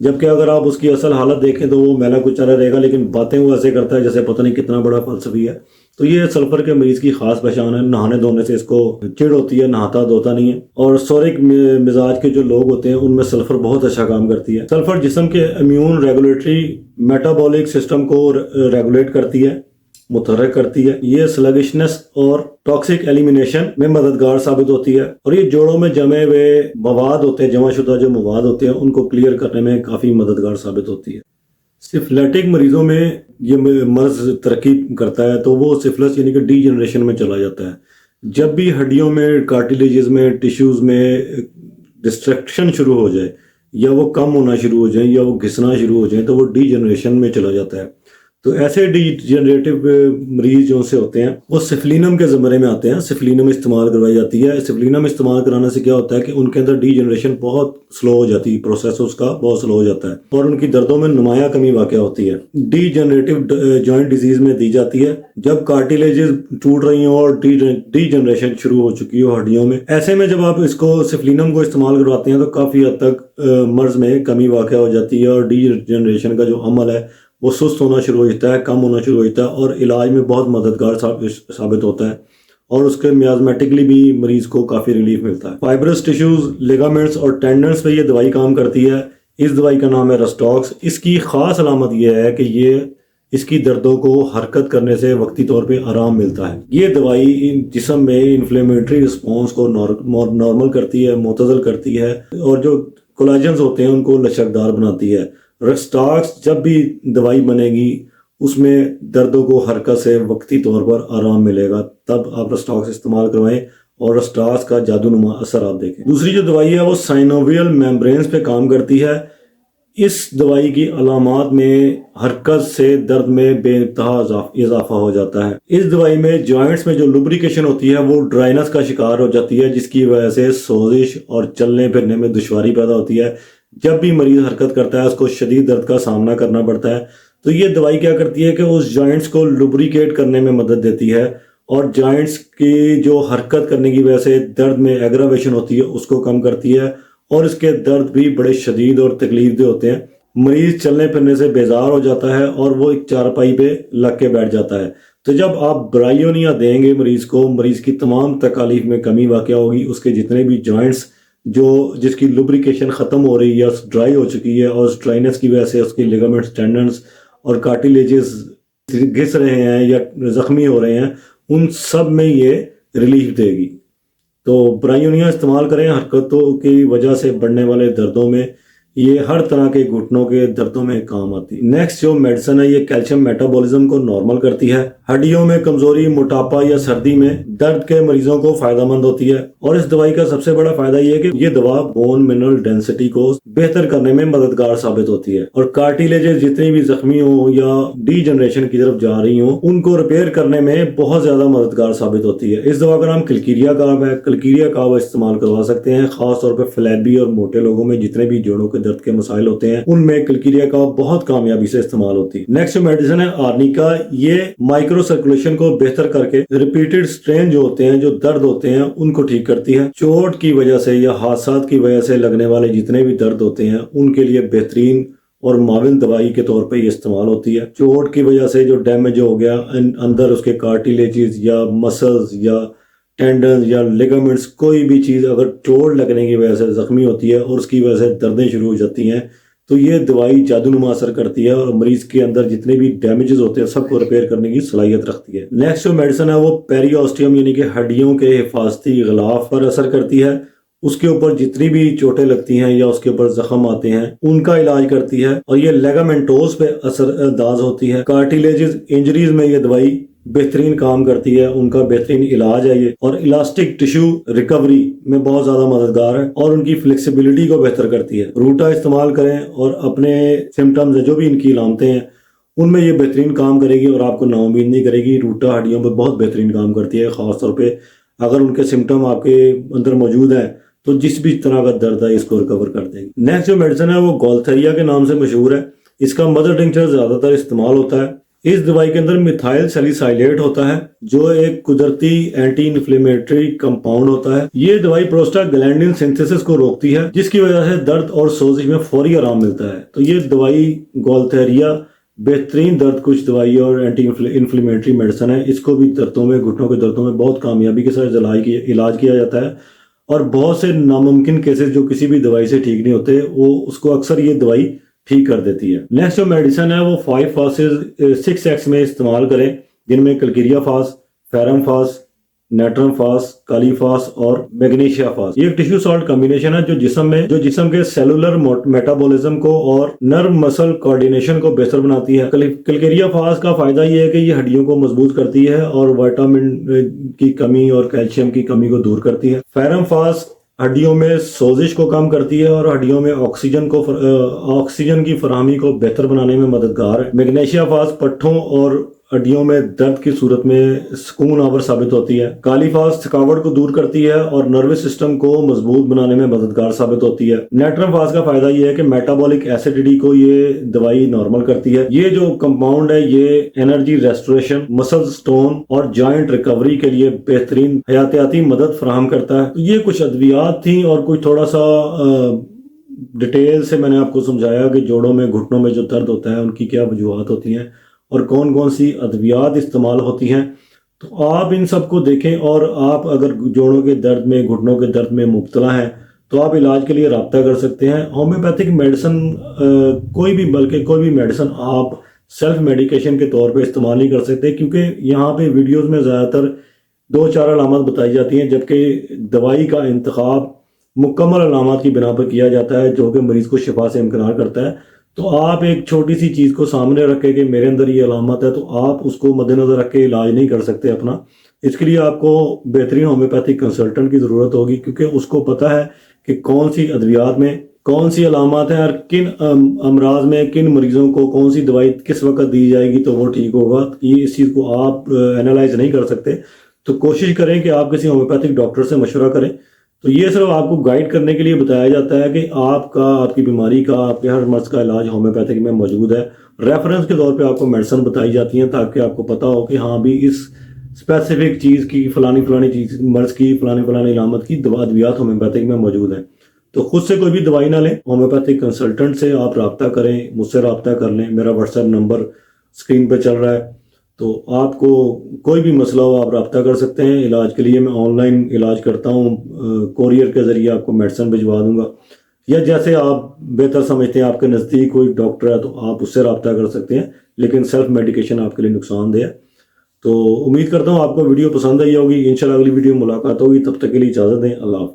جبکہ اگر آپ اس کی اصل حالت دیکھیں تو وہ میلا کچرا رہے گا، لیکن باتیں وہ ایسے کرتا ہے جیسے پتہ نہیں کتنا بڑا فلسفی ہے۔ تو یہ سلفر کے مریض کی خاص پہچان ہے، نہانے دھونے سے اس کو چڑ ہوتی ہے، نہاتا دھوتا نہیں ہے۔ اور سورک مزاج کے جو لوگ ہوتے ہیں ان میں سلفر بہت اچھا کام کرتی ہے۔ سلفر جسم کے امیون ریگولیٹری میٹابولک سسٹم کو ریگولیٹ کرتی ہے، متحرک کرتی ہے۔ یہ سلگشنس اور ٹاکسک ایلیمینیشن میں مددگار ثابت ہوتی ہے، اور یہ جوڑوں میں جمع ہوئے مواد ہوتے ہیں، جمع شدہ جو مواد ہوتے ہیں ان کو کلیئر کرنے میں کافی مددگار ثابت ہوتی ہے۔ سفلیٹک مریضوں میں یہ مرض ترقی کرتا ہے تو وہ سفلس یعنی کہ ڈی جنریشن میں چلا جاتا ہے۔ جب بھی ہڈیوں میں، کارٹیلیجز میں، ٹیشوز میں ڈسٹریکشن شروع ہو جائے، یا وہ کم ہونا شروع ہو جائیں، یا وہ گھسنا شروع ہو جائیں، تو وہ ڈی جنریشن میں چلا جاتا ہے۔ تو ایسے ڈی جنریٹو مریض جو سے ہوتے ہیں وہ سفلینم کے زمرے میں آتے ہیں۔ سفلینم استعمال کروائی جاتی ہے۔ سفلینم استعمال کرانے سے کیا ہوتا ہے کہ ان کے اندر ڈی جنریشن بہت سلو ہو جاتی ہے، پروسیس اس کا بہت سلو ہو جاتا ہے، اور ان کی دردوں میں نمایاں کمی واقع ہوتی ہے۔ ڈی جنریٹو جوائنٹ ڈیزیز میں دی جاتی ہے جب کارٹیلیجز ٹوٹ رہی ہوں اور ڈی جنریشن شروع ہو چکی ہو ہڈیوں میں۔ ایسے میں جب آپ اس کو سفلینم کو استعمال کرواتے ہیں تو کافی حد تک مرض میں کمی واقع ہو جاتی ہے، اور ڈی جنریشن کا جو عمل ہے وہ سست ہونا شروع ہو جاتا ہے، کم ہونا شروع ہو جاتا ہے، اور علاج میں بہت مددگار ثابت ہوتا ہے، اور اس کے میازمیٹکلی بھی مریض کو کافی ریلیف ملتا ہے۔ فائبرس ٹیشوز، لیگامنٹس اور ٹینڈنس پہ یہ دوائی کام کرتی ہے۔ اس دوائی کا نام ہے رسٹاکس۔ اس کی خاص علامت یہ ہے کہ یہ اس کی دردوں کو حرکت کرنے سے وقتی طور پہ آرام ملتا ہے۔ یہ دوائی جسم میں انفلیمیٹری رسپانس کو نارمل کرتی ہے، معتدل کرتی ہے، اور جو کولاجنز ہوتے ہیں ان کو لچکدار بناتی ہے۔ رسٹاکس جب بھی دوائی بنے گی اس میں دردوں کو حرکت سے وقتی طور پر آرام ملے گا، تب آپ رسٹاکس استعمال کروائیں اور رسٹاکس کا جادو نما اثر آپ دیکھیں۔ دوسری جو دوائی ہے وہ سائنوویل میمبرینز پہ کام کرتی ہے۔ اس دوائی کی علامات میں حرکت سے درد میں بے انتہا اضافہ ہو جاتا ہے۔ اس دوائی میں جوائنٹس میں جو لوبریکیشن ہوتی ہے وہ ڈرائنس کا شکار ہو جاتی ہے، جس کی وجہ سے سوزش اور چلنے پھرنے میں دشواری پیدا ہوتی ہے۔ جب بھی مریض حرکت کرتا ہے اس کو شدید درد کا سامنا کرنا پڑتا ہے۔ تو یہ دوائی کیا کرتی ہے کہ اس جوائنٹس کو لوبریکیٹ کرنے میں مدد دیتی ہے، اور جوائنٹس کی جو حرکت کرنے کی وجہ سے درد میں ایگراویشن ہوتی ہے اس کو کم کرتی ہے، اور اس کے درد بھی بڑے شدید اور تکلیف دہ ہوتے ہیں۔ مریض چلنے پھرنے سے بیزار ہو جاتا ہے اور وہ ایک چارپائی پہ لگ کے بیٹھ جاتا ہے۔ تو جب آپ برائیونیا دیں گے مریض کو، مریض کی تمام تکالیف میں کمی واقع ہوگی، اس کے جتنے بھی جوائنٹس جس کی لوبریکیشن ختم ہو رہی ہے یا ڈرائی ہو چکی ہے، اور اس ڈرائنس کی وجہ سے اس کی لیگامنٹس، ٹینڈنس اور کارٹیلیجز گھس رہے ہیں یا زخمی ہو رہے ہیں، ان سب میں یہ ریلیف دے گی۔ تو برائیونیا استعمال کریں حرکتوں کی وجہ سے بڑھنے والے دردوں میں، یہ ہر طرح کے گھٹنوں کے دردوں میں کام آتی ہے۔ نیکسٹ جو میڈیسن ہے یہ کیلشیم میٹابولزم کو نارمل کرتی ہے۔ ہڈیوں میں کمزوری، موٹاپا یا سردی میں درد کے مریضوں کو فائدہ مند ہوتی ہے، اور اس دوائی کا سب سے بڑا فائدہ یہ ہے کہ یہ دوا بون منرل ڈینسٹی کو بہتر کرنے میں مددگار ثابت ہوتی ہے، اور کارٹیلیجز جتنی بھی زخمی ہوں یا ڈی جنریشن کی طرف جا رہی ہوں ان کو ریپیئر کرنے میں بہت زیادہ مددگار ثابت ہوتی ہے۔ اس دوا کا نام کلکیریا کاو ہے۔ کلکیریا کاو استعمال کروا سکتے ہیں، خاص طور پہ فلیبی اور موٹے لوگوں میں جتنے بھی جوڑوں کے درد کے مسائل ہوتے ہیں ان میں کلکیریا کاو بہت کامیابی سے استعمال ہوتی ہے۔ نیکسٹ میڈیسن ہے آرنیکا۔ یہ مائکرو سرکولیشن کو بہتر کر کے ریپیٹڈ سٹرین جو ہوتے ہیں، جو درد ہوتے ہیں، ان کو ٹھیک کرتی ہے۔ چوٹ کی وجہ سے یا حادثات کی وجہ سے لگنے والے جتنے بھی درد ہوتے ہیں ان کے لیے بہترین اور معاون دوائی کے طور پہ یہ استعمال ہوتی ہے۔ چوٹ کی وجہ سے جو ڈیمیج ہو گیا اندر اس کے کارٹیلیجز یا مسلز یا ٹینڈنز یا لیگامنٹس، کوئی بھی چیز اگر چوٹ لگنے کی وجہ سے زخمی ہوتی ہے اور اس کی وجہ سے دردیں شروع ہو جاتی ہیں، تو یہ دوائی جادو نما اثر کرتی ہے اور مریض کے اندر جتنے بھی ڈیمیجز ہوتے ہیں سب کو ریپیئر کرنے کی صلاحیت رکھتی ہے۔ نیکسٹ جو میڈیسن ہے وہ پیری آسٹیوم یعنی کہ ہڈیوں کے حفاظتی غلاف پر اثر کرتی ہے۔ اس کے اوپر جتنی بھی چوٹیں لگتی ہیں یا اس کے اوپر زخم آتے ہیں ان کا علاج کرتی ہے، اور یہ لیگامنٹوز پہ اثر انداز ہوتی ہے۔ کارٹیلیجز انجریز میں یہ دوائی بہترین کام کرتی ہے، ان کا بہترین علاج ہے یہ، اور الاسٹک ٹیشو ریکوری میں بہت زیادہ مددگار ہے اور ان کی فلیکسیبلٹی کو بہتر کرتی ہے۔ روٹا استعمال کریں اور اپنے سمٹمز جو بھی ان کی علامتیں ہیں ان میں یہ بہترین کام کرے گی اور آپ کو نا امید نہیں کرے گی۔ روٹا ہڈیوں پہ بہت بہترین کام کرتی ہے، خاص طور پہ اگر ان کے سمٹم آپ کے اندر موجود ہیں تو جس بھی طرح کا درد ہے اس کو ریکور کر دے گی۔ نیکسٹ جو میڈیسن ہے وہ گولتھریا کے نام سے مشہور ہے۔ اس کا مدر ٹنکچر زیادہ تر استعمال ہوتا ہے۔ اس دوائی کے اندر میتھائل سیلیسائلیٹ ہوتا ہے جو ایک قدرتی اینٹی انفلیمیٹری کمپاؤنڈ ہوتا ہے. یہ دوائی پروسٹاگلینڈن سنتھسس کو روکتی ہے جس کی وجہ سے درد اور سوزش میں فوری آرام ملتا ہے. تو یہ دوائی گولتھیریا بہترین درد کچھ دوائی اور اینٹی انفلیمیٹری میڈیسن ہے. اس کو بھی دردوں میں گھٹنوں کے دردوں میں بہت کامیابی کے ساتھ علاج کیا جاتا ہے اور بہت سے ناممکن کیسز جو کسی بھی دوائی سے ٹھیک نہیں ہوتے وہ اس کو اکثر یہ دوائی ٹھیک کر دیتی ہے. نیکسٹ جو میڈیسن ہے وہ 5 فاسز 6x میں استعمال کریں جن میں کلکیریا فاس، فیرم فاس، نیٹرم فاس، کالی فاس اور میگنیشیا فاس. یہ ایک ٹیشو سالٹ کمبینیشن ہے جو جسم کے سیلولر میٹابولزم کو اور نرم مسل کوارڈینیشن کو بہتر بناتی ہے. کلکیریا فاس کا فائدہ یہ ہے کہ یہ ہڈیوں کو مضبوط کرتی ہے اور وٹامن کی کمی اور کیلشیم کی کمی کو دور کرتی ہے. فیرم فاس ہڈیوں میں سوزش کو کم کرتی ہے اور ہڈیوں میں آکسیجن کی فراہمی کو بہتر بنانے میں مددگار ہے. میگنیشیا فاس پٹھوں اور ہڈیوں میں درد کی صورت میں سکون آور ثابت ہوتی ہے. کالی فاس تھکاوٹ کو دور کرتی ہے اور نروس سسٹم کو مضبوط بنانے میں مددگار ثابت ہوتی ہے. نیٹرم فاس کا فائدہ یہ ہے کہ میٹابولک ایسیڈیٹی کو یہ دوائی نارمل کرتی ہے. یہ جو کمپاؤنڈ ہے یہ انرجی ریسٹوریشن، مسل سٹون اور جوائنٹ ریکوری کے لیے بہترین حیاتیاتی مدد فراہم کرتا ہے. یہ کچھ ادویات تھیں اور کچھ تھوڑا سا ڈیٹیل سے میں نے آپ کو سمجھایا کہ جوڑوں میں گھٹنوں میں جو درد ہوتا ہے ان کی کیا وجوہات ہوتی ہیں اور کون کون سی ادویات استعمال ہوتی ہیں. تو آپ ان سب کو دیکھیں اور آپ اگر جوڑوں کے درد میں گھٹنوں کے درد میں مبتلا ہیں تو آپ علاج کے لیے رابطہ کر سکتے ہیں. ہومیوپیتھک میڈیسن کوئی بھی میڈیسن آپ سیلف میڈیکیشن کے طور پہ استعمال نہیں کر سکتے کیونکہ یہاں پہ ویڈیوز میں زیادہ تر 2-4 علامات بتائی جاتی ہیں جبکہ دوائی کا انتخاب مکمل علامات کی بنا پر کیا جاتا ہے جو کہ مریض کو شفا سے امکنار کرتا ہے. تو آپ ایک چھوٹی سی چیز کو سامنے رکھے کہ میرے اندر یہ علامت ہے تو آپ اس کو مد نظر رکھ کے علاج نہیں کر سکتے اپنا. اس کے لیے آپ کو بہترین ہومیوپیتھک کنسلٹنٹ کی ضرورت ہوگی کیونکہ اس کو پتہ ہے کہ کون سی ادویات میں کون سی علامات ہیں اور کن امراض میں کن مریضوں کو کون سی دوائی کس وقت دی جائے گی تو وہ ٹھیک ہوگا. یہ اس چیز کو آپ اینالائز نہیں کر سکتے تو کوشش کریں کہ آپ کسی ہومیوپیتھک ڈاکٹر سے مشورہ کریں. تو یہ صرف آپ کو گائیڈ کرنے کے لیے بتایا جاتا ہے کہ آپ کی بیماری کا آپ کے ہر مرض کا علاج ہومیوپیتھک میں موجود ہے. ریفرنس کے طور پہ آپ کو میڈیسن بتائی جاتی ہیں تاکہ آپ کو پتہ ہو کہ ہاں بھی اس اسپیسیفک چیز کی فلانی چیز مرض کی فلانی علامت کی ادویات ہومیوپیتھک میں موجود ہیں. تو خود سے کوئی بھی دوائی نہ لیں، ہومیوپیتھک کنسلٹنٹ سے آپ رابطہ کریں، مجھ سے رابطہ کر لیں. میرا واٹس ایپ نمبر اسکرین پہ چل رہا ہے تو آپ کو کوئی بھی مسئلہ ہو آپ رابطہ کر سکتے ہیں. علاج کے لیے میں آن لائن علاج کرتا ہوں، کوریئر کے ذریعے آپ کو میڈیسن بھجوا دوں گا یا جیسے آپ بہتر سمجھتے ہیں. آپ کے نزدیک کوئی ڈاکٹر ہے تو آپ اس سے رابطہ کر سکتے ہیں لیکن سیلف میڈیکیشن آپ کے لیے نقصان دہ ہے. تو امید کرتا ہوں آپ کو ویڈیو پسند آئی ہوگی. انشاءاللہ اگلی ویڈیو ملاقات ہوگی، تب تک کے لیے اجازت دیں. اللہ حافظ.